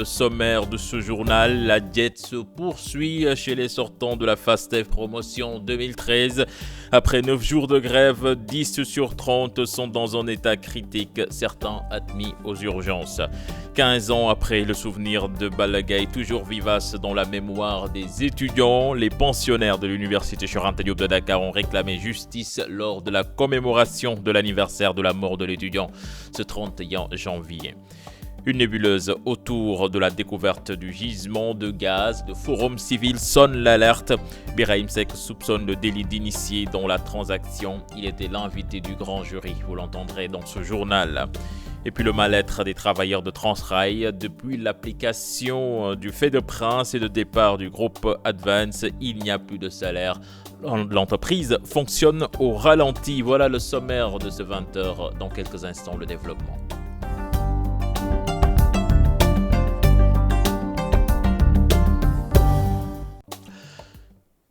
le sommaire de ce journal, la diète se poursuit chez les sortants de la FASTEF promotion 2013. Après 9 jours de grève, 10 sur 30 sont dans un état critique, certains admis aux urgences. 15 ans après le souvenir de Balagaï, toujours vivace dans la mémoire des étudiants, les pensionnaires de l'université Cheikh Anta Diop de Dakar ont réclamé justice lors de la commémoration de l'anniversaire de la mort de l'étudiant ce 31 janvier. Une nébuleuse autour de la découverte du gisement de gaz. Le Forum civil sonne l'alerte. Birahim Seck soupçonne le délit d'initié dans la transaction. Il était l'invité du grand jury. Vous l'entendrez dans ce journal. Et puis le mal-être des travailleurs de Transrail. Depuis l'application du fait de prince et le départ du groupe Advance, il n'y a plus de salaire. L'entreprise fonctionne au ralenti. Voilà le sommaire de ce 20h. Dans quelques instants, le développement.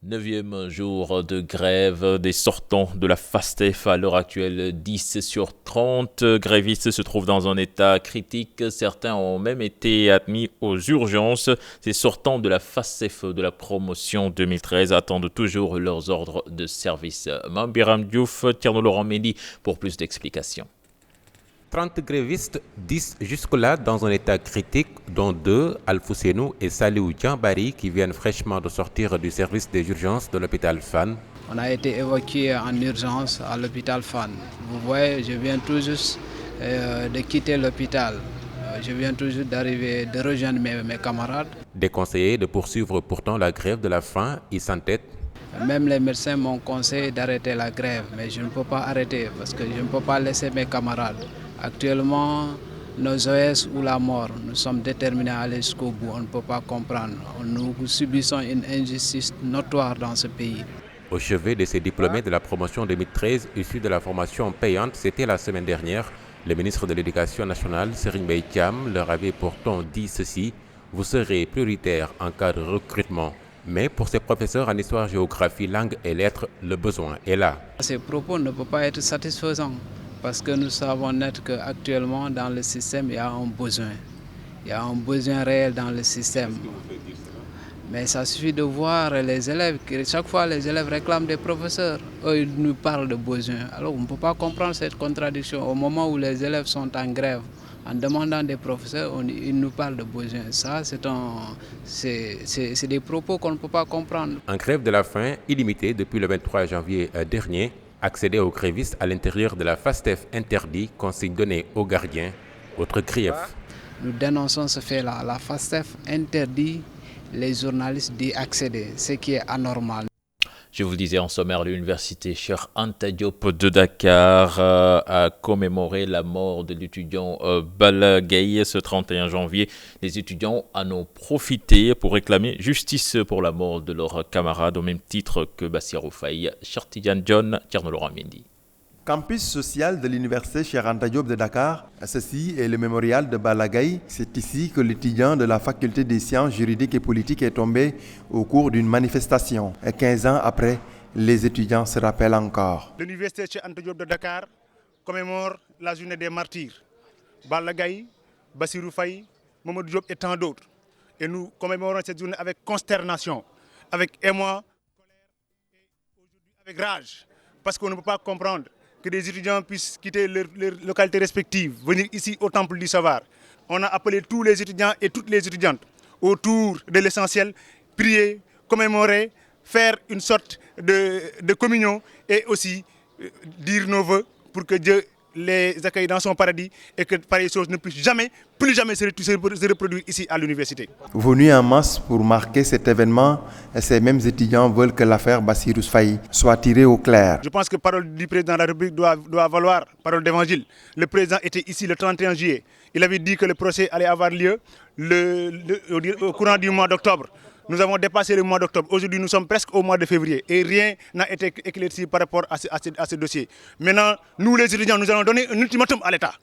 9e jour de grève des sortants de la FASTEF. À l'heure actuelle, 10 sur 30 grévistes se trouvent dans un état critique. Certains ont même été admis aux urgences. Ces sortants de la FASTEF de la promotion 2013 attendent toujours leurs ordres de service. Mambiram Diouf, Thierno Laurent Mendy pour plus d'explications. 30 grévistes, 10 jusque-là dans un état critique, dont 2, Al-Foussenou et Saliou Djambari, qui viennent fraîchement de sortir du service des urgences de l'hôpital Fann. On a été évacué en urgence à l'hôpital Fann. Vous voyez, je viens tout juste de quitter l'hôpital. Je viens tout juste d'arriver, de rejoindre mes camarades. Déconseillé de poursuivre pourtant la grève de la faim, ils s'entêtent. Même les médecins m'ont conseillé d'arrêter la grève, mais je ne peux pas arrêter parce que je ne peux pas laisser mes camarades. Actuellement, nos OS ou la mort, nous sommes déterminés à aller jusqu'au bout. On ne peut pas comprendre. Nous subissons une injustice notoire dans ce pays. Au chevet de ces diplômés de la promotion 2013 issus de la formation payante, c'était la semaine dernière. Le ministre de l'Éducation nationale, Serigne Mbaye Thiam, leur avait pourtant dit ceci: vous serez prioritaire en cas de recrutement. Mais pour ces professeurs en histoire, géographie, langue et lettres, le besoin est là. Ces propos ne peuvent pas être satisfaisants parce que nous savons net qu'actuellement dans le système, il y a un besoin. Il y a un besoin réel dans le système. Mais ça suffit de voir les élèves. Chaque fois, les élèves réclament des professeurs. Eux, ils nous parlent de besoins. Alors, on ne peut pas comprendre cette contradiction. Au moment où les élèves sont en grève, en demandant des professeurs, ils nous parlent de besoins. Ça, c'est des propos qu'on ne peut pas comprendre. En grève de la faim, illimitée depuis le 23 janvier dernier, accéder aux grévistes à l'intérieur de la FASTEF interdit, consigne donnée aux gardiens. Autre grief. Nous dénonçons ce fait-là. La FASTEF interdit les journalistes d'y accéder, ce qui est anormal. Je vous le disais en sommaire, l'université Cheikh Anta Diop de Dakar a commémoré la mort de l'étudiant Balagaï ce 31 janvier. Les étudiants en ont profité pour réclamer justice pour la mort de leurs camarades au même titre que Bassirou Faye, Chartidiane John, Thierno Laurent Mendy. Campus social de l'université Cheikh Anta Diop de Dakar. Ceci est le mémorial de Balagaï. C'est ici que l'étudiant de la faculté des sciences juridiques et politiques est tombé au cours d'une manifestation. Et 15 ans après, les étudiants se rappellent encore. L'université Cheikh Anta Diop de Dakar commémore la journée des martyrs. Balagaï, Bassirou Faye, Mamadou Diop et tant d'autres. Et nous commémorons cette journée avec consternation, avec émoi, colère et aujourd'hui avec rage. Parce qu'on ne peut pas comprendre que des étudiants puissent quitter leurs localités respectives, venir ici au Temple du Savoir. On a appelé tous les étudiants et toutes les étudiantes autour de l'essentiel, prier, commémorer, faire une sorte de communion et aussi dire nos vœux pour que Dieu les accueille dans son paradis et que pareille chose ne puisse jamais, plus jamais se reproduire ici à l'université. Venus en masse pour marquer cet événement, ces mêmes étudiants veulent que l'affaire Bassirou Faye soit tirée au clair. Je pense que parole du président de la République doit valoir parole d'évangile. Le président était ici le 31 juillet. Il avait dit que le procès allait avoir lieu au courant du mois d'octobre. Nous avons dépassé le mois d'octobre. Aujourd'hui, nous sommes presque au mois de février et rien n'a été éclairci par rapport à ce dossier. Maintenant, nous les étudiants, nous allons donner un ultimatum à l'État.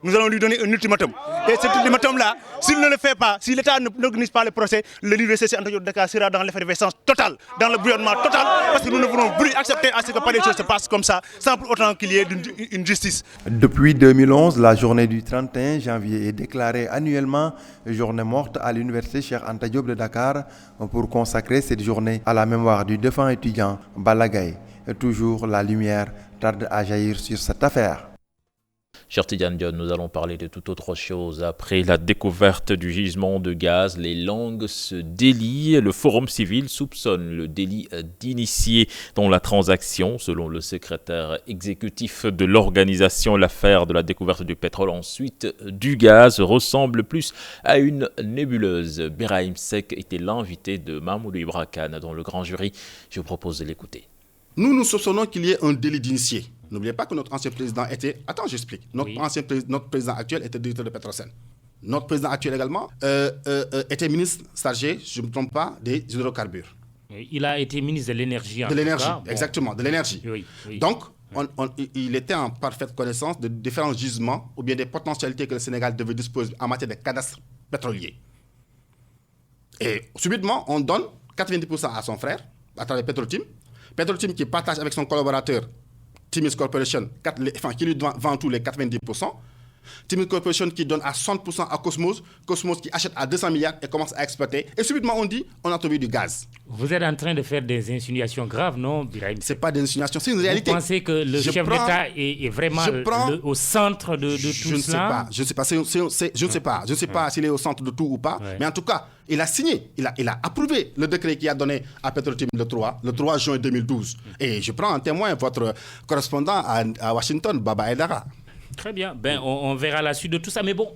nous allons lui donner un ultimatum. Et cet ultimatum-là, s'il ne le fait pas, si l'État n'organise pas le procès, le l'Université Anta Diop de Dakar sera dans l'effervescence totale, dans le bouillonnement total, parce que nous ne voulons plus accepter à ce que les choses se passent comme ça, sans pour autant qu'il y ait une justice. Depuis 2011, la journée du 31 janvier est déclarée annuellement journée morte à l'Université Cheikh Anta Diop de Dakar pour consacrer cette journée à la mémoire du défunt étudiant Balla Gaye. Toujours la lumière tarde à jaillir sur cette affaire. Cher Tidiane Dione, nous allons parler de toute autre chose. Après la découverte du gisement de gaz, les langues se délient. Le Forum civil soupçonne le délit d'initié dans la transaction. Selon le secrétaire exécutif de l'organisation, l'affaire de la découverte du pétrole, ensuite du gaz, ressemble plus à une nébuleuse. Birahim Seck était l'invité de Mahmoudou Ibra Kane dans le grand jury. Je vous propose de l'écouter. Nous soupçonnons qu'il y ait un délit d'initié. N'oubliez pas que notre ancien président était... Attends, j'explique. Notre président actuel était directeur de Petrosen. Notre président actuel également était ministre chargé, je ne me trompe pas, des hydrocarbures. Il a été ministre de l'énergie. De l'énergie, exactement, de l'énergie. Oui. Donc, il était en parfaite connaissance de différents gisements ou bien des potentialités que le Sénégal devait disposer en matière de cadastre pétrolier. Et subitement, on donne 90% à son frère, à travers Petrotim. Petrotim qui partage avec son collaborateur Timis Corporation, qui lui vend tous les 90%. Timis Corporation qui donne à 100% à Cosmos. Cosmos qui achète à 200 milliards et commence à exploiter. Et subitement, on dit, on a trouvé du gaz. Vous êtes en train de faire des insinuations graves, non, Birahim? Ce n'est pas des insinuations, c'est une réalité. Vous pensez que le chef d'État est vraiment au centre de tout cela? Je ne sais pas s'il est au centre de tout ou pas. Ouais. Mais en tout cas, il a signé, il a approuvé le décret qui a donné à Petrotim le 3 juin 2012. Et je prends en témoin votre correspondant à Washington, Baba Aydara. Très bien. On verra la suite de tout ça. Mais bon,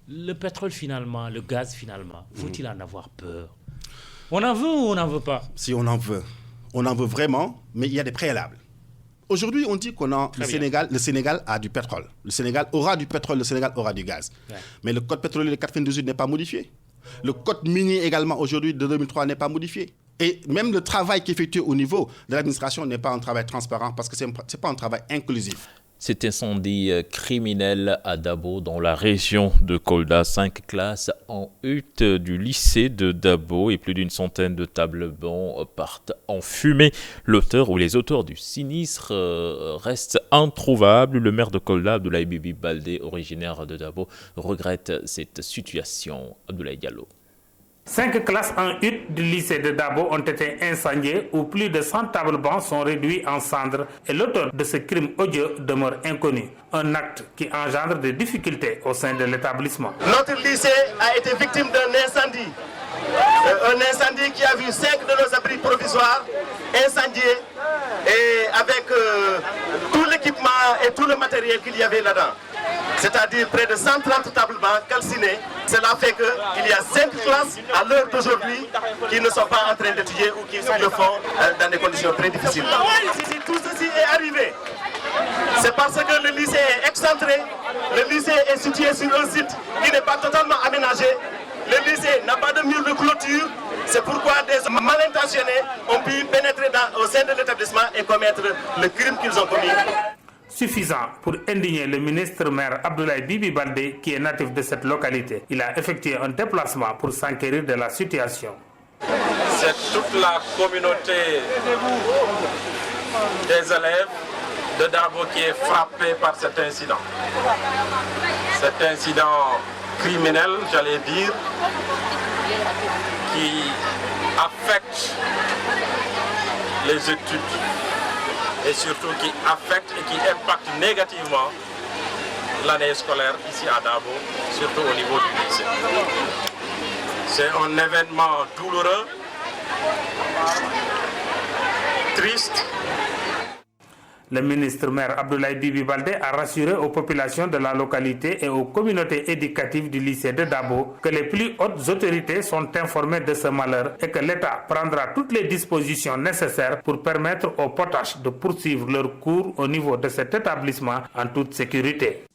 le pétrole finalement, le gaz finalement, faut-il en avoir peur? On en veut ou on n'en veut pas? Si on en veut. On en veut vraiment, mais il y a des préalables. Aujourd'hui, on dit le Sénégal a du pétrole. Le Sénégal aura du pétrole, le Sénégal aura du gaz. Ouais. Mais le code pétrolier de 98 n'est pas modifié. Le code minier également aujourd'hui de 2003 n'est pas modifié. Et même le travail qui est effectué au niveau de l'administration n'est pas un travail transparent parce que ce n'est pas un travail inclusif. Cet incendie criminel à Dabo, dans la région de Kolda, 5 classes en hutte du lycée de Dabo et plus d'une centaine de tables bancs partent en fumée. L'auteur ou les auteurs du sinistre restent introuvables. Le maire de Kolda, Abdoulaye Bibi Baldé, originaire de Dabo, regrette cette situation. Abdoulaye Diallo. 5 classes en hutte du lycée de Dabo ont été incendiées où plus de 100 tables bancs sont réduits en cendres et l'auteur de ce crime odieux demeure inconnu. Un acte qui engendre des difficultés au sein de l'établissement. Notre lycée a été victime d'un incendie. Un incendie qui a vu 5 de nos abris provisoires incendiés et avec tout l'équipement et tout le matériel qu'il y avait là-dedans. C'est-à-dire près de 130 tables bancs calcinées. Cela fait qu'il y a 5 classes à l'heure d'aujourd'hui qui ne sont pas en train d'étudier ou qui le font dans des conditions très difficiles. Si tout ceci est arrivé, c'est parce que le lycée est excentré, le lycée est situé sur un site qui n'est pas totalement aménagé, le lycée n'a pas de mur de clôture, c'est pourquoi des mal intentionnés ont pu pénétrer au sein de l'établissement et commettre le crime qu'ils ont commis. Suffisant pour indigner le ministre-maire Abdoulaye Bibi Baldé qui est natif de cette localité. Il a effectué un déplacement pour s'enquérir de la situation. C'est toute la communauté des élèves de Dabo qui est frappée par cet incident. Cet incident criminel, j'allais dire, qui affecte les études et surtout qui affecte et qui impacte négativement l'année scolaire ici à Dabo, surtout au niveau du lycée. C'est un événement douloureux, triste. Le ministre-maire Abdoulaye Bibi Baldé a rassuré aux populations de la localité et aux communautés éducatives du lycée de Dabo que les plus hautes autorités sont informées de ce malheur et que l'État prendra toutes les dispositions nécessaires pour permettre aux potaches de poursuivre leurs cours au niveau de cet établissement en toute sécurité.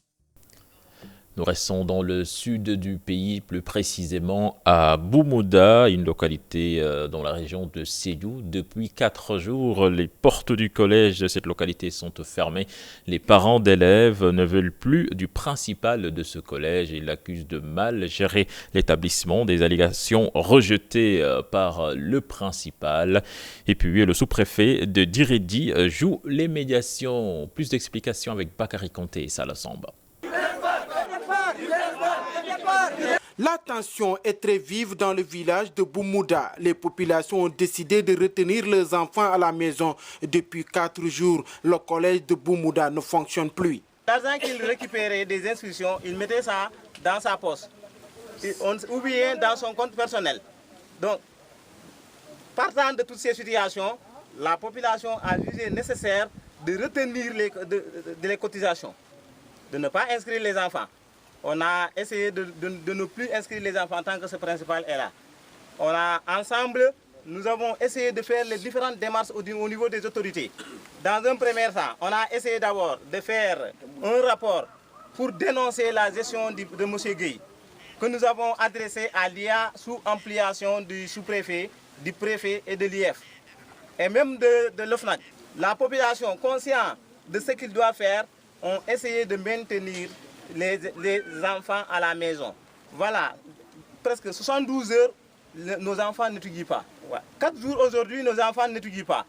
Nous restons dans le sud du pays, plus précisément à Bummuda, une localité dans la région de Sédhiou. Depuis 4 jours, les portes du collège de cette localité sont fermées. Les parents d'élèves ne veulent plus du principal de ce collège. Ils l'accusent de mal gérer l'établissement, des allégations rejetées par le principal. Et puis le sous-préfet de Diredi joue les médiations. Plus d'explications avec Bakary Konté et Salah Samba. La tension est très vive dans le village de Bummuda. Les populations ont décidé de retenir leurs enfants à la maison. Depuis 4 jours, le collège de Bummuda ne fonctionne plus. L'argent qu'il récupérait des inscriptions, il mettait ça dans sa poche ou bien dans son compte personnel. Donc, partant de toutes ces situations, la population a jugé nécessaire de retenir les cotisations, de ne pas inscrire les enfants. On a essayé de ne plus inscrire les enfants tant que ce principal est là. Nous avons essayé de faire les différentes démarches au niveau des autorités. Dans un premier temps, on a essayé d'abord de faire un rapport pour dénoncer la gestion de M. Gueye, que nous avons adressé à l'IA sous ampliation du sous-préfet, du préfet et de l'IF, et même de l'OFNAC. La population, consciente de ce qu'il doit faire, ont essayé de maintenir les enfants à la maison. Voilà, presque 72 heures, nos enfants n'étudient pas. 4 jours aujourd'hui, nos enfants n'étudient pas.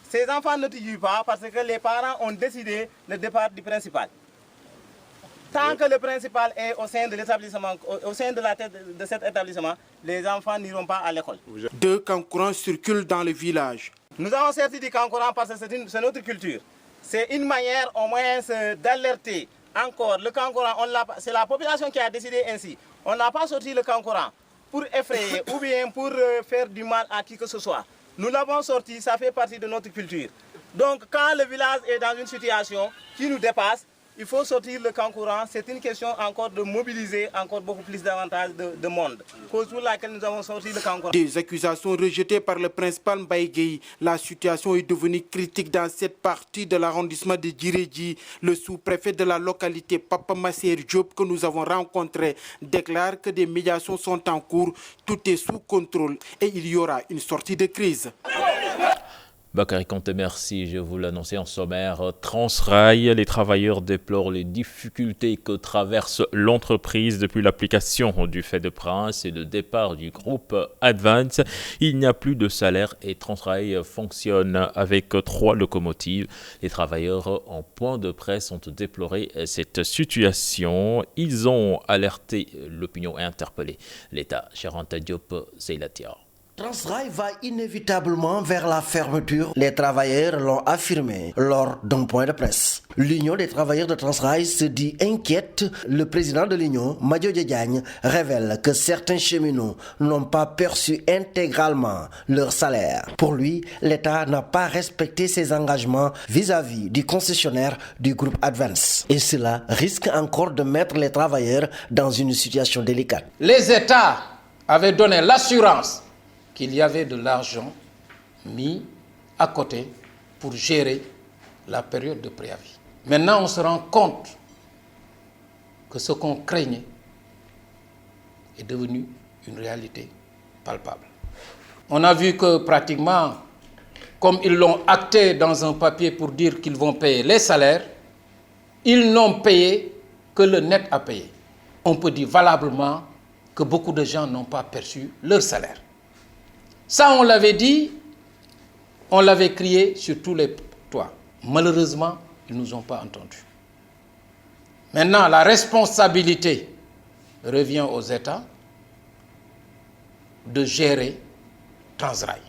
Ces enfants n'étudient pas parce que les parents ont décidé le départ du principal. Tant que le principal est au sein de l'établissement, au sein de la tête de cet établissement, les enfants n'iront pas à l'école. 2 kankourans circulent dans le village. Nous avons sorti du kankourang parce que c'est notre culture. C'est une manière au moins d'alerter. Encore, le kankourang, c'est la population qui a décidé ainsi. On n'a pas sorti le kankourang pour effrayer ou bien pour faire du mal à qui que ce soit. Nous l'avons sorti, ça fait partie de notre culture. Donc quand le village est dans une situation qui nous dépasse, il faut sortir le kankourang. C'est une question encore de mobiliser encore beaucoup plus davantage de monde. Cause pour laquelle nous avons sorti le kankourang. Des accusations rejetées par le principal Mbaye Gueye. La situation est devenue critique dans cette partie de l'arrondissement de Diredi. Le sous-préfet de la localité, Papa Masser Diop, que nous avons rencontré, déclare que des médiations sont en cours. Tout est sous contrôle et il y aura une sortie de crise. Bakary Konté, merci. Je vous l'annonçais en sommaire. Transrail, les travailleurs déplorent les difficultés que traverse l'entreprise depuis l'application du fait de prince et le départ du groupe Advance. Il n'y a plus de salaire et Transrail fonctionne avec 3 locomotives. Les travailleurs en point de presse ont déploré cette situation. Ils ont alerté l'opinion et interpellé l'État. Charanta Diop, Seylatia. Transrail va inévitablement vers la fermeture. Les travailleurs l'ont affirmé lors d'un point de presse. L'Union des travailleurs de Transrail se dit inquiète. Le président de l'Union, Madio Diagne, révèle que certains cheminots n'ont pas perçu intégralement leur salaire. Pour lui, l'État n'a pas respecté ses engagements vis-à-vis du concessionnaire du groupe Advance. Et cela risque encore de mettre les travailleurs dans une situation délicate. Les États avaient donné l'assurance qu'il y avait de l'argent mis à côté pour gérer la période de préavis. Maintenant, on se rend compte que ce qu'on craignait est devenu une réalité palpable. On a vu que pratiquement, comme ils l'ont acté dans un papier pour dire qu'ils vont payer les salaires, ils n'ont payé que le net à payer. On peut dire valablement que beaucoup de gens n'ont pas perçu leur salaire. Ça, on l'avait dit, on l'avait crié sur tous les toits. Malheureusement, ils ne nous ont pas entendus. Maintenant, la responsabilité revient aux États de gérer Transrail.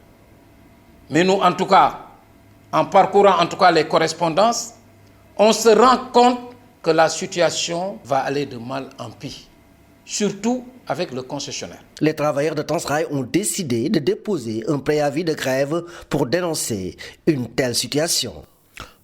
Mais nous, en tout cas, en parcourant en tout cas les correspondances, on se rend compte que la situation va aller de mal en pis, surtout avec le concessionnaire. Les travailleurs de Transrail ont décidé de déposer un préavis de grève pour dénoncer une telle situation.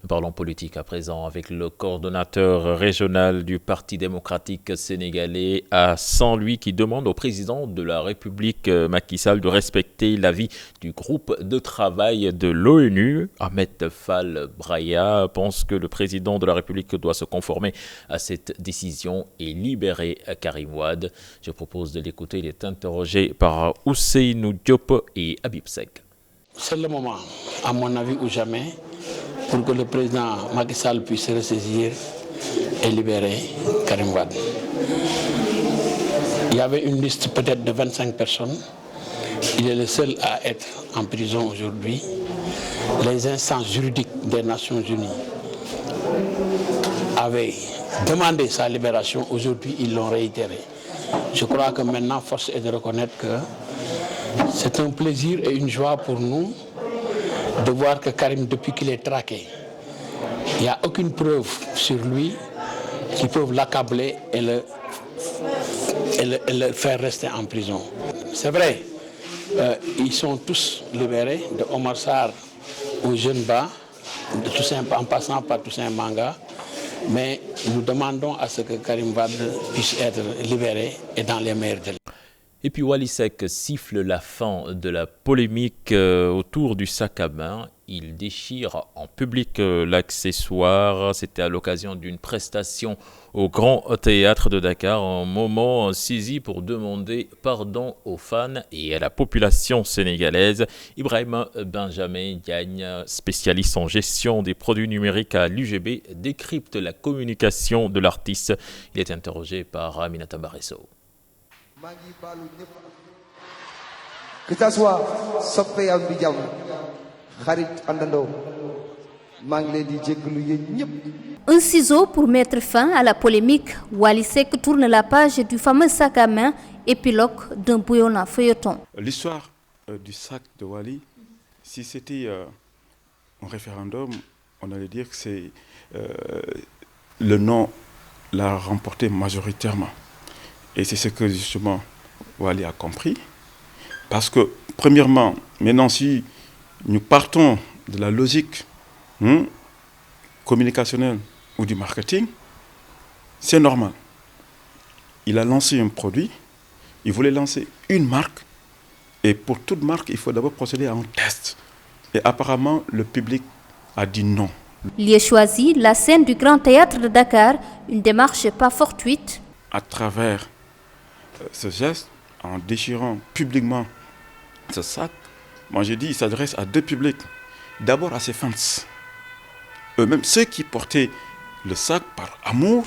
Nous parlons politique à présent avec le coordonnateur régional du Parti démocratique sénégalais à Saint-Louis qui demande au président de la République Macky Sall de respecter l'avis du groupe de travail de l'ONU. Ahmed Fall Braya pense que le président de la République doit se conformer à cette décision et libérer Karim Wade. Je propose de l'écouter. Il est interrogé par Ousseynou Diop et Habib Seck. C'est le moment, à mon avis, ou jamais, pour que le président Macky Sall puisse se ressaisir et libérer Karim Wade. Il y avait une liste peut-être de 25 personnes. Il est le seul à être en prison aujourd'hui. Les instances juridiques des Nations Unies avaient demandé sa libération. Aujourd'hui, ils l'ont réitéré. Je crois que maintenant, force est de reconnaître que c'est un plaisir et une joie pour nous de voir que Karim, depuis qu'il est traqué, il n'y a aucune preuve sur lui qui peut l'accabler et le faire rester en prison. C'est vrai, ils sont tous libérés, de Omar Sarr au Jeune Ba, en passant par Toussaint Manga, mais nous demandons à ce que Karim Wade puisse être libéré et dans les meilleurs délais. Et puis Wally Seck siffle la fin de la polémique autour du sac à main. Il déchire en public l'accessoire. C'était à l'occasion d'une prestation au Grand Théâtre de Dakar, un moment saisi pour demander pardon aux fans et à la population sénégalaise. Ibrahim Benjamin Diagne, spécialiste en gestion des produits numériques à l'UGB, décrypte la communication de l'artiste. Il est interrogé par Aminata Baresso. Que ça soit soppe am bi jam xarit andando maa ngi leen di jéggalu yéen ñëpp. Un ciseau pour mettre fin à la polémique. Wally Seck tourne la page du fameux sac à main, épilogue d'un bouillonnant feuilleton. L'histoire du sac de Wally, si c'était un référendum, on allait dire que c'est le non l'a remporté majoritairement. Et c'est ce que justement Wally a compris. Parce que, premièrement, maintenant si nous partons de la logique communicationnelle ou du marketing, c'est normal. Il a lancé un produit, il voulait lancer une marque, et pour toute marque, il faut d'abord procéder à un test. Et apparemment, le public a dit non. Il a choisi la scène du Grand Théâtre de Dakar, une démarche pas fortuite. À travers ce geste, en déchirant publiquement ce sac, moi j'ai dit, il s'adresse à deux publics. D'abord à ses fans, eux-mêmes, ceux qui portaient le sac par amour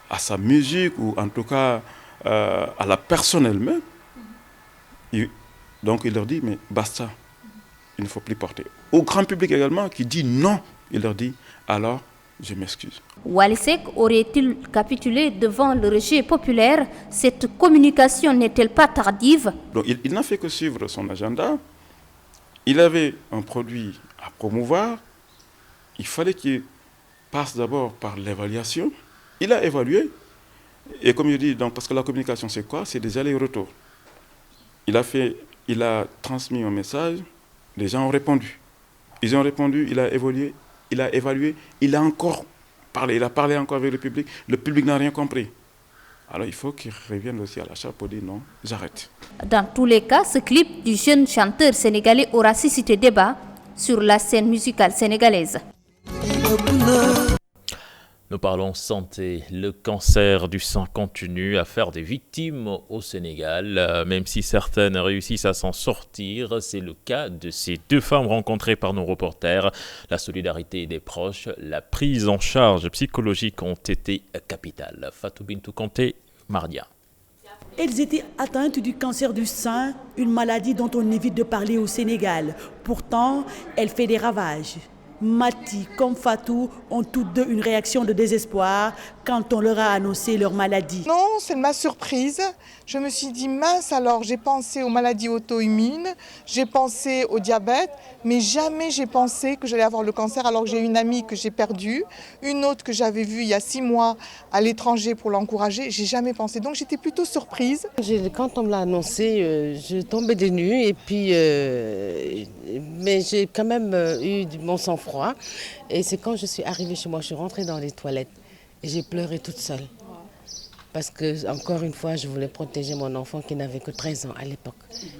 à sa musique ou en tout cas à la personne elle-même. Donc il leur dit, mais basta, il ne faut plus porter. Au grand public également qui dit non, il leur dit, alors je m'excuse. Wally Seck aurait-il capitulé devant le rejet populaire? Cette communication n'est-elle pas tardive? Donc il n'a fait que suivre son agenda. Il avait un produit à promouvoir. Il fallait qu'il passe d'abord par l'évaluation. Il a évalué. Et comme je dis, donc, parce que la communication c'est quoi? C'est des allers-retours. Il a transmis un message, les gens ont répondu. Ils ont répondu, il a évolué. Il a évalué, il a encore parlé, il a parlé encore avec le public n'a rien compris. Alors il faut qu'il revienne aussi à la charge pour dire non, j'arrête. Dans tous les cas, ce clip du jeune chanteur sénégalais aura suscité débat sur la scène musicale sénégalaise. Nous parlons santé. Le cancer du sein continue à faire des victimes au Sénégal. Même si certaines réussissent à s'en sortir, c'est le cas de ces deux femmes rencontrées par nos reporters. La solidarité des proches, la prise en charge psychologique ont été capitales. Fatou Bintou Kanté, Mardia. Elles étaient atteintes du cancer du sein, une maladie dont on évite de parler au Sénégal. Pourtant, elle fait des ravages. Mati comme Fatou ont toutes deux une réaction de désespoir quand on leur a annoncé leur maladie. Non, c'est ma surprise. Je me suis dit, mince, alors j'ai pensé aux maladies auto-immunes, j'ai pensé au diabète, mais jamais j'ai pensé que j'allais avoir le cancer, alors que j'ai une amie que j'ai perdue, une autre que j'avais vue il y a 6 mois à l'étranger pour l'encourager. J'ai jamais pensé, donc j'étais plutôt surprise. Quand on me l'a annoncé, je tombais des nues, et puis, mais j'ai quand même eu mon sang-froid. Et c'est quand je suis arrivée chez moi, je suis rentrée dans les toilettes et j'ai pleuré toute seule. Parce que, encore une fois, je voulais protéger mon enfant qui n'avait que 13 ans à l'époque.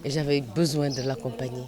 Et j'avais besoin de l'accompagner.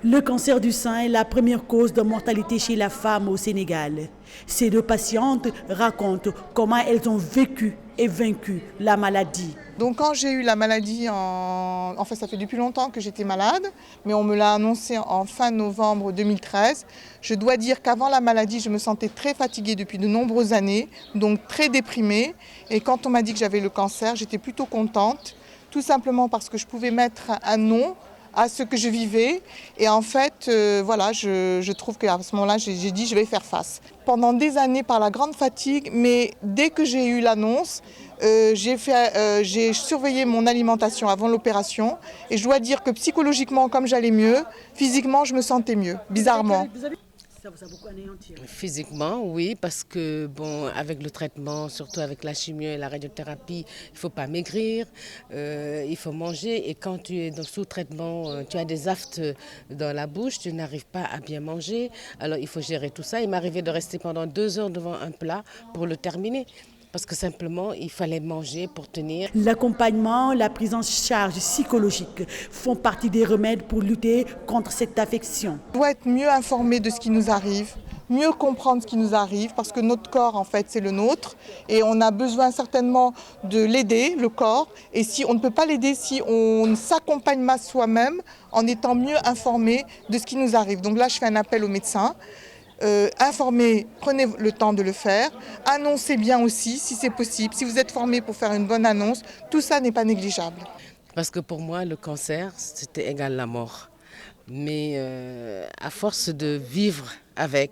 Le cancer du sein est la première cause de mortalité chez la femme au Sénégal. Ces 2 patientes racontent comment elles ont vécu et vaincu la maladie. Donc quand j'ai eu la maladie, en fait ça fait depuis longtemps que j'étais malade, mais on me l'a annoncé en fin novembre 2013. Je dois dire qu'avant la maladie, je me sentais très fatiguée depuis de nombreuses années, donc très déprimée. Et quand on m'a dit que j'avais le cancer, j'étais plutôt contente, tout simplement parce que je pouvais mettre un nom à ce que je vivais. Et en fait, voilà, je trouve qu'à ce moment-là, j'ai dit je vais faire face. Pendant des années par la grande fatigue, mais dès que j'ai eu l'annonce, j'ai surveillé mon alimentation avant l'opération. Et je dois dire que psychologiquement, comme j'allais mieux, physiquement, je me sentais mieux, bizarrement. Ça vous a beaucoup anéanti? Physiquement, oui, parce que bon, avec le traitement, surtout avec la chimio et la radiothérapie, il ne faut pas maigrir, il faut manger. Et quand tu es sous traitement, tu as des aftes dans la bouche, tu n'arrives pas à bien manger. Alors il faut gérer tout ça. Il m'arrivait de rester pendant 2 heures devant un plat pour le terminer. Parce que simplement, il fallait manger pour tenir. L'accompagnement, la prise en charge psychologique font partie des remèdes pour lutter contre cette affection. On doit être mieux informé de ce qui nous arrive, mieux comprendre ce qui nous arrive, parce que notre corps, en fait, c'est le nôtre. Et on a besoin certainement de l'aider, le corps. Et si on ne peut pas l'aider si on ne s'accompagne pas soi-même en étant mieux informé de ce qui nous arrive. Donc là, je fais un appel aux médecins. Informez, prenez le temps de le faire, annoncez bien aussi si c'est possible, si vous êtes formé pour faire une bonne annonce, tout ça n'est pas négligeable. Parce que pour moi, le cancer, c'était égal à la mort. Mais à force de vivre avec,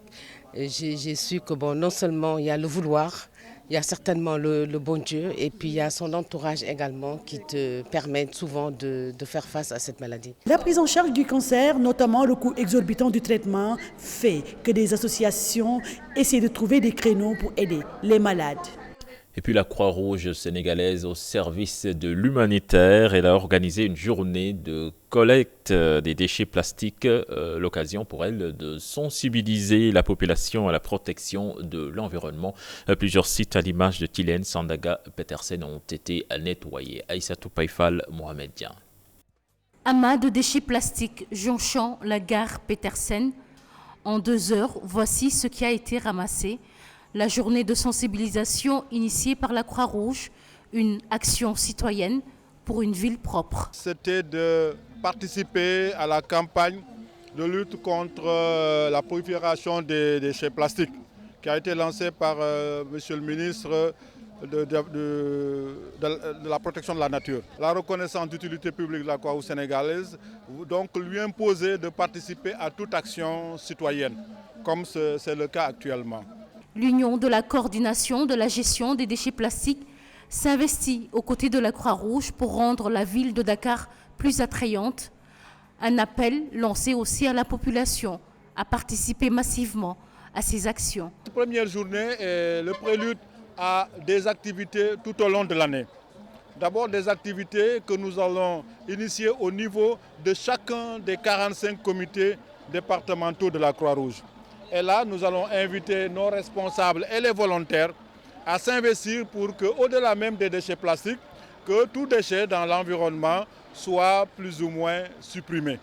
j'ai su que bon, non seulement il y a le vouloir, il y a certainement le bon Dieu et puis il y a son entourage également qui te permet souvent de faire face à cette maladie. La prise en charge du cancer, notamment le coût exorbitant du traitement, fait que des associations essaient de trouver des créneaux pour aider les malades. Et puis la Croix-Rouge sénégalaise au service de l'humanitaire, elle a organisé une journée de collecte des déchets plastiques, l'occasion pour elle de sensibiliser la population à la protection de l'environnement. Plusieurs sites à l'image de Tilène, Sandaga, Petersen ont été nettoyés. Aïssatou Païfal, Mohamed Dian. Amas de déchets plastiques jonchant la gare Petersen. En 2 heures, voici ce qui a été ramassé. La journée de sensibilisation initiée par la Croix-Rouge, une action citoyenne pour une ville propre. C'était de participer à la campagne de lutte contre la prolifération des déchets plastiques qui a été lancée par Monsieur le ministre de la protection de la nature. La reconnaissance d'utilité publique de la Croix-Rouge sénégalaise donc lui imposait de participer à toute action citoyenne, comme c'est le cas actuellement. L'Union de la coordination de la gestion des déchets plastiques s'investit aux côtés de la Croix-Rouge pour rendre la ville de Dakar plus attrayante. Un appel lancé aussi à la population à participer massivement à ces actions. Cette première journée est le prélude à des activités tout au long de l'année. D'abord des activités que nous allons initier au niveau de chacun des 45 comités départementaux de la Croix-Rouge. Et là, nous allons inviter nos responsables et les volontaires à s'investir pour qu'au-delà même des déchets plastiques, que tout déchet dans l'environnement soit plus ou moins supprimé.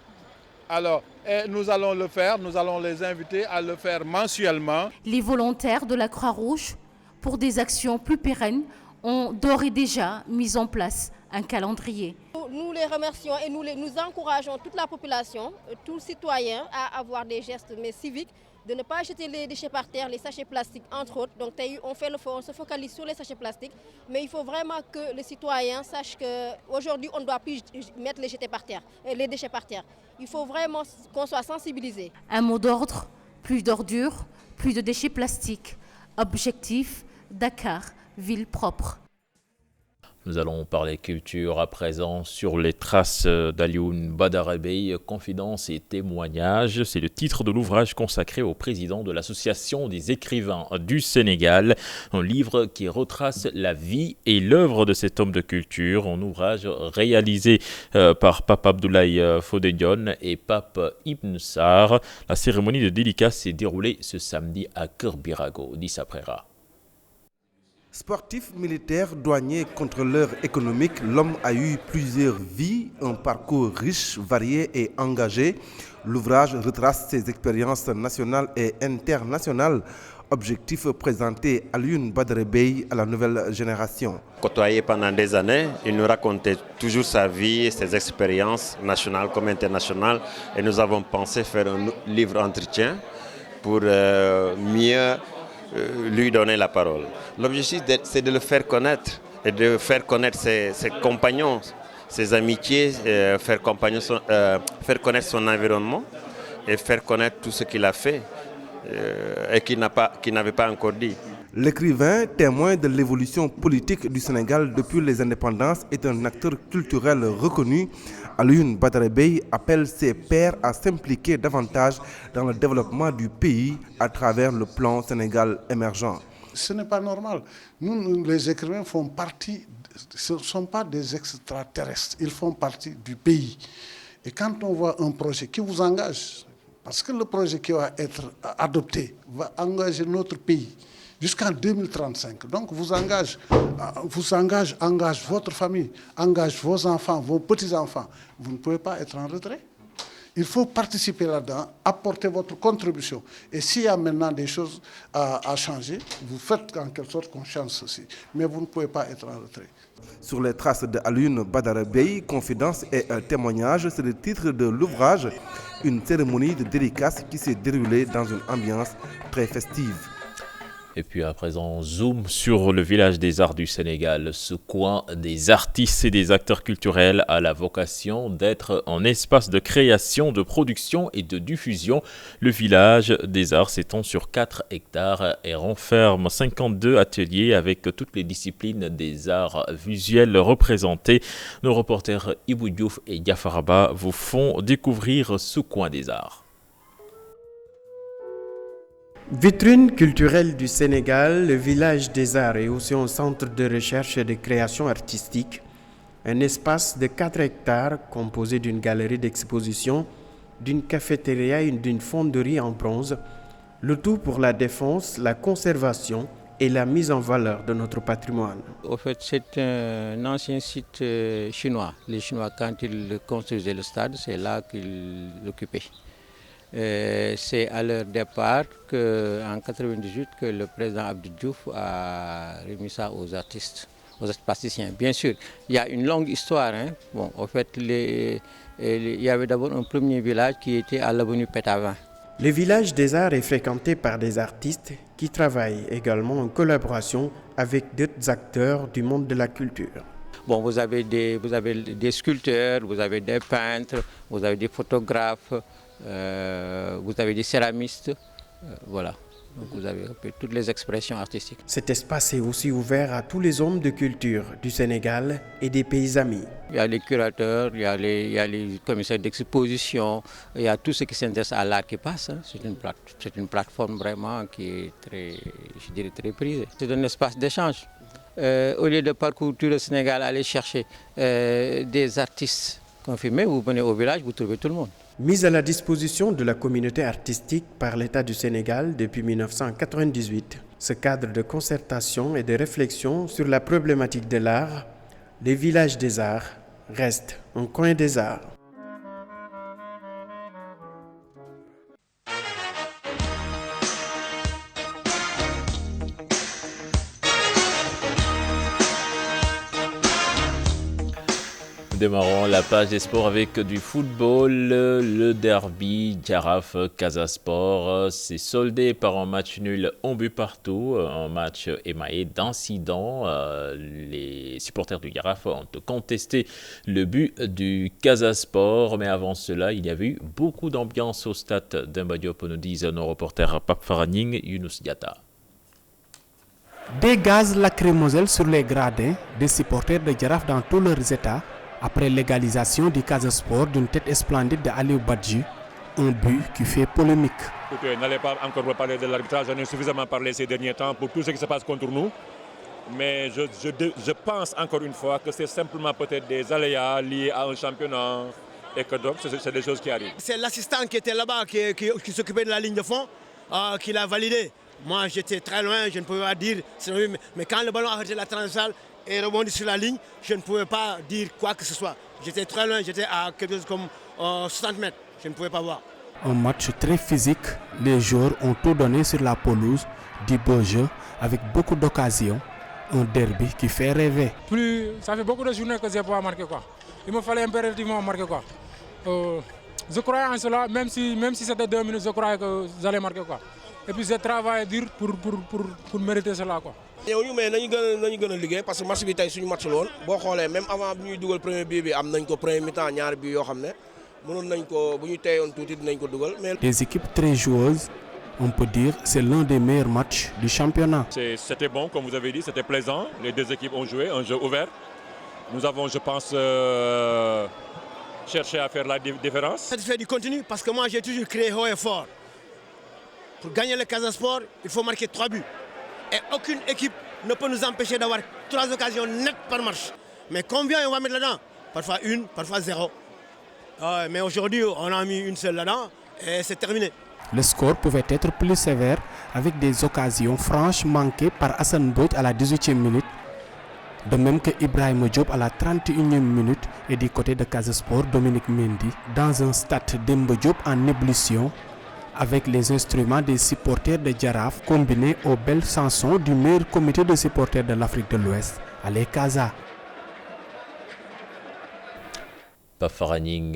Alors, nous allons le faire, nous allons les inviter à le faire mensuellement. Les volontaires de la Croix-Rouge, pour des actions plus pérennes, ont d'ores et déjà mis en place un calendrier. Nous les remercions et nous encourageons toute la population, tous les citoyens à avoir des gestes civiques, de ne pas jeter les déchets par terre, les sachets plastiques entre autres. Donc on fait on se focalise sur les sachets plastiques, mais il faut vraiment que les citoyens sachent qu'aujourd'hui on ne doit plus mettre les déchets par terre. Il faut vraiment qu'on soit sensibilisés. Un mot d'ordre, plus d'ordures, plus de déchets plastiques. Objectif, Dakar ville propre. Nous allons parler culture à présent sur les traces d'Alioune Badara Beye, Confidences et témoignages. C'est le titre de l'ouvrage consacré au président de l'Association des écrivains du Sénégal. Un livre qui retrace la vie et l'œuvre de cet homme de culture. Un ouvrage réalisé par Pape Abdoulaye Fodé-Dione et Pape Ibn Sarr. La cérémonie de dédicace s'est déroulée ce samedi à Keur Birago, Dissa Prera. Sportif, militaire, douanier, contrôleur économique, l'homme a eu plusieurs vies, un parcours riche, varié et engagé. L'ouvrage retrace ses expériences nationales et internationales. Objectif présenter Alioune Badara Beye à la nouvelle génération. Côtoyé pendant des années, il nous racontait toujours sa vie, ses expériences nationales comme internationales. Et nous avons pensé faire un livre entretien pour mieux lui donner la parole. L'objectif, c'est de le faire connaître et de faire connaître ses compagnons, ses amitiés, faire connaître son environnement et faire connaître tout ce qu'il a fait et qu'il n'avait pas encore dit. L'écrivain, témoin de l'évolution politique du Sénégal depuis les indépendances, est un acteur culturel reconnu. Alioune Badara Beye appelle ses pairs à s'impliquer davantage dans le développement du pays à travers le plan Sénégal émergent. Ce n'est pas normal. Nous, les écrivains, font partie, ce ne sont pas des extraterrestres, ils font partie du pays. Et quand on voit un projet qui vous engage, parce que le projet qui va être adopté va engager notre pays jusqu'en 2035. Donc engage votre famille, engage vos enfants, vos petits-enfants. Vous ne pouvez pas être en retrait. Il faut participer là-dedans, apporter votre contribution. Et s'il y a maintenant des choses à changer, vous faites en quelque sorte qu'on change ceci. Mais vous ne pouvez pas être en retrait. Sur les traces de Alioune Badara Beye, Confidences et témoignages, c'est le titre de l'ouvrage. Une cérémonie de dédicace qui s'est déroulée dans une ambiance très festive. Et puis à présent, zoom sur le village des arts du Sénégal. Ce coin des artistes et des acteurs culturels a la vocation d'être un espace de création, de production et de diffusion. Le village des arts s'étend sur 4 hectares et renferme 52 ateliers avec toutes les disciplines des arts visuels représentés. Nos reporters Ibou Diouf et Diafaraba vous font découvrir ce coin des arts. Vitrine culturelle du Sénégal, le village des arts est aussi un centre de recherche et de création artistique, un espace de 4 hectares composé d'une galerie d'exposition, d'une cafétéria et d'une fonderie en bronze, le tout pour la défense, la conservation et la mise en valeur de notre patrimoine. Au fait, c'est un ancien site chinois. Les Chinois, quand ils construisaient le stade, c'est là qu'ils l'occupaient. C'est à leur départ en 1998 que le président Abdou Diouf a remis ça aux artistes, aux plasticiens. Bien sûr, il y a une longue histoire. Bon, en fait, il y avait d'abord un premier village qui était à l'avenue Pétavin. Le village des arts est fréquenté par des artistes qui travaillent également en collaboration avec d'autres acteurs du monde de la culture. Bon, vous avez des sculpteurs, vous avez des peintres, vous avez des photographes. Vous avez des céramistes, voilà. Donc vous avez toutes les expressions artistiques. Cet espace est aussi ouvert à tous les hommes de culture du Sénégal et des pays amis. Il y a les curateurs, il y a les commissaires d'exposition, il y a tout ce qui s'intéresse à l'art qui passe. C'est une plateforme vraiment qui est très prisée. C'est un espace d'échange. Au lieu de parcourir le Sénégal, aller chercher des artistes confirmés, vous venez au village, vous trouvez tout le monde. Mise à la disposition de la communauté artistique par l'État du Sénégal depuis 1998, ce cadre de concertation et de réflexion sur la problématique de l'art, le village des arts reste un coin des arts. Démarrons la page des sports avec du football. Le derby Jaraaf-Casa Sport s'est soldé par un match nul, un but partout. Un match émaillé d'incidents. Les supporters du Jaraaf ont contesté le but du Casa Sport. Mais avant cela, il y avait eu beaucoup d'ambiance au stade d'Emba Diop, nous disent nos reporters Pape Faraning, Younous Diatta. Des gaz lacrymogènes sur les gradins des supporters de Jaraaf dans tous leurs états après l'égalisation du Casa Sport d'une tête splendide de Aliou Badji, un but qui fait polémique. Écoutez, n'allez pas encore me parler de l'arbitrage, j'en ai suffisamment parlé ces derniers temps pour tout ce qui se passe contre nous. Mais je pense encore une fois que c'est simplement peut-être des aléas liés à un championnat et que donc c'est des choses qui arrivent. C'est l'assistant qui était là-bas, qui s'occupait de la ligne de fond, qui l'a validé. Moi j'étais très loin, je ne pouvais pas dire, mais quand le ballon a arrêté la transversale et rebondi sur la ligne, je ne pouvais pas dire quoi que ce soit. J'étais très loin, j'étais à quelque chose comme 60 mètres, je ne pouvais pas voir. Un match très physique, les joueurs ont tout donné sur la pelouse, du beau jeu avec beaucoup d'occasions. Un derby qui fait rêver. Ça fait beaucoup de journées que je n'ai pas marqué. Il me fallait impérativement marquer. Je croyais en cela, même si c'était 2 minutes, je croyais que j'allais marquer. Et puis j'ai travaillé dur pour mériter cela. Nous avons gagné parce que le match est un match long. Même avant de jouer le premier but, nous avons le premier mi-temps, nous avons des équipes très joueuses. On peut dire que c'est l'un des meilleurs matchs du championnat. C'était bon, comme vous avez dit, c'était plaisant. Les deux équipes ont joué, un jeu ouvert. Nous avons, je pense, cherché à faire la différence. Satisfait du contenu parce que moi j'ai toujours créé haut et fort. Pour gagner le Casa Sport, il faut marquer 3 buts. Et aucune équipe ne peut nous empêcher d'avoir 3 occasions nettes par match. Mais combien on va mettre là-dedans? Parfois 1, parfois 0. Mais aujourd'hui, on a mis une seule là-dedans et c'est terminé. Le score pouvait être plus sévère avec des occasions franches manquées par Hassan Boyd à la 18e minute, de même que Ibrahim Diop à la 31e minute et du côté de Casa Sport, Dominique Mendy dans un stade Demba Diop en ébullition avec les instruments des supporters de Jaraaf combinés aux belles chansons du meilleur comité de supporters de l'Afrique de l'Ouest, Allez Casa. Faraning,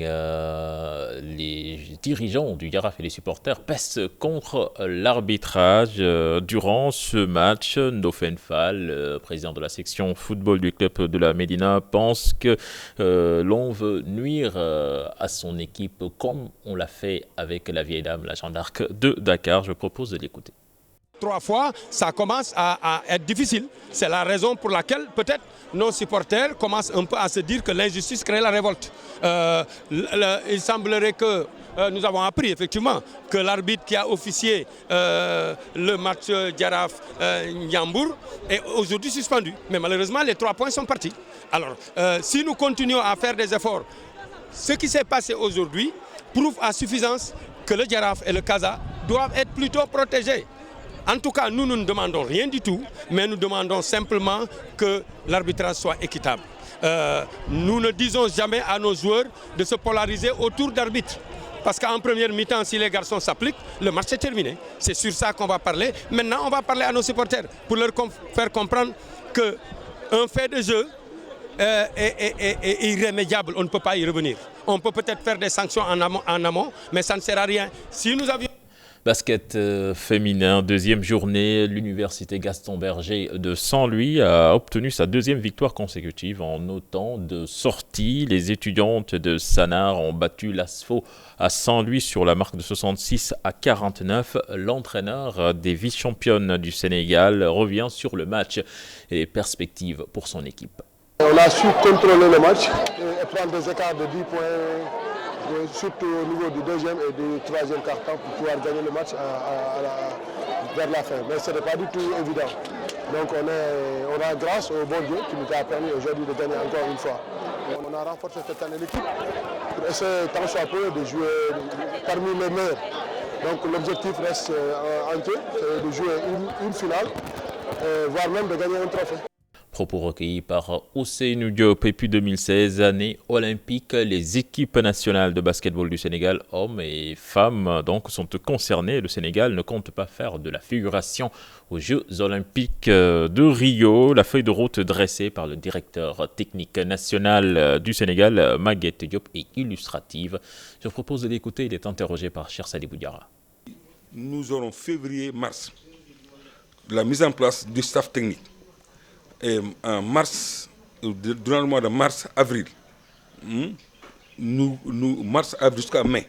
les dirigeants du Jaraaf et les supporters pèsent contre l'arbitrage. Durant ce match, Ndofen Fall, président de la section football du club de la Médina, pense que l'on veut nuire à son équipe comme on l'a fait avec la vieille dame, la Jeanne d'Arc de Dakar. Je propose de l'écouter. 3 fois, ça commence à être difficile. C'est la raison pour laquelle peut-être nos supporters commencent un peu à se dire que l'injustice crée la révolte. Il semblerait que nous avons appris effectivement que l'arbitre qui a officié le match Jaraaf-Ndiambour est aujourd'hui suspendu. Mais malheureusement, les 3 points sont partis. Alors, si nous continuons à faire des efforts, ce qui s'est passé aujourd'hui prouve à suffisance que le Jaraaf et le Casa doivent être plutôt protégés. En tout cas, nous ne demandons rien du tout, mais nous demandons simplement que l'arbitrage soit équitable. Nous ne disons jamais à nos joueurs de se polariser autour d'arbitres. Parce qu'en première mi-temps, si les garçons s'appliquent, le match est terminé. C'est sur ça qu'on va parler. Maintenant, on va parler à nos supporters pour leur faire comprendre qu'un fait de jeu est irrémédiable. On ne peut pas y revenir. On peut peut-être faire des sanctions en amont, mais ça ne sert à rien. Si nous avions... Basket féminin, 2e journée, l'université Gaston Berger de Saint-Louis a obtenu sa 2e victoire consécutive en autant de sorties. Les étudiantes de Sanard ont battu l'ASFO à Saint-Louis sur la marque de 66-49. L'entraîneur des vice-championnes du Sénégal revient sur le match et les perspectives pour son équipe. On a su contrôler le match et prendre des écarts de 10 points. Surtout au niveau du 2e et du 3e quart-temps pour pouvoir gagner le match vers la fin. Mais ce n'est pas du tout évident. Donc on a grâce au bon Dieu qui nous a permis aujourd'hui de gagner encore une fois. On a renforcé cette année l'équipe pour essayer tant soit peu de jouer parmi les meilleurs. Donc l'objectif reste entier, c'est de jouer une finale, voire même de gagner un trophée. Propos recueillis par Ousseynou Diop. Et puis 2016, année olympique, les équipes nationales de basketball du Sénégal, hommes et femmes, donc, sont concernées. Le Sénégal ne compte pas faire de la figuration aux Jeux olympiques de Rio. La feuille de route dressée par le directeur technique national du Sénégal, Maguette Diop, est illustrative. Je propose de l'écouter. Il est interrogé par Cheikh Sadibou Diarra. Nous aurons février-mars la mise en place du staff technique. Et en mars, durant le mois de mars-avril, mars-avril jusqu'à mai,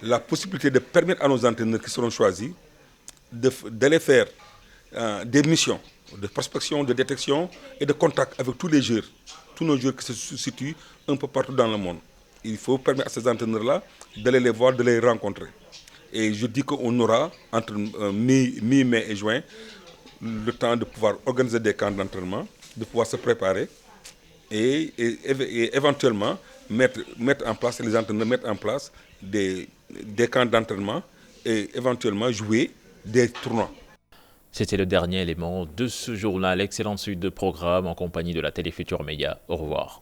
la possibilité de permettre à nos entraîneurs qui seront choisis d'aller faire des missions de prospection, de détection et de contact avec tous les joueurs, tous nos joueurs qui se situent un peu partout dans le monde. Il faut permettre à ces entraîneurs-là d'aller les voir, de les rencontrer. Et je dis qu'on aura, entre mi-mai et juin, le temps de pouvoir organiser des camps d'entraînement, de pouvoir se préparer et éventuellement mettre en place, les entraîneurs mettre en place des camps d'entraînement et éventuellement jouer des tournois. C'était le dernier élément de ce journal. Excellente suite de programme en compagnie de la Télé Futurs Médias. Au revoir.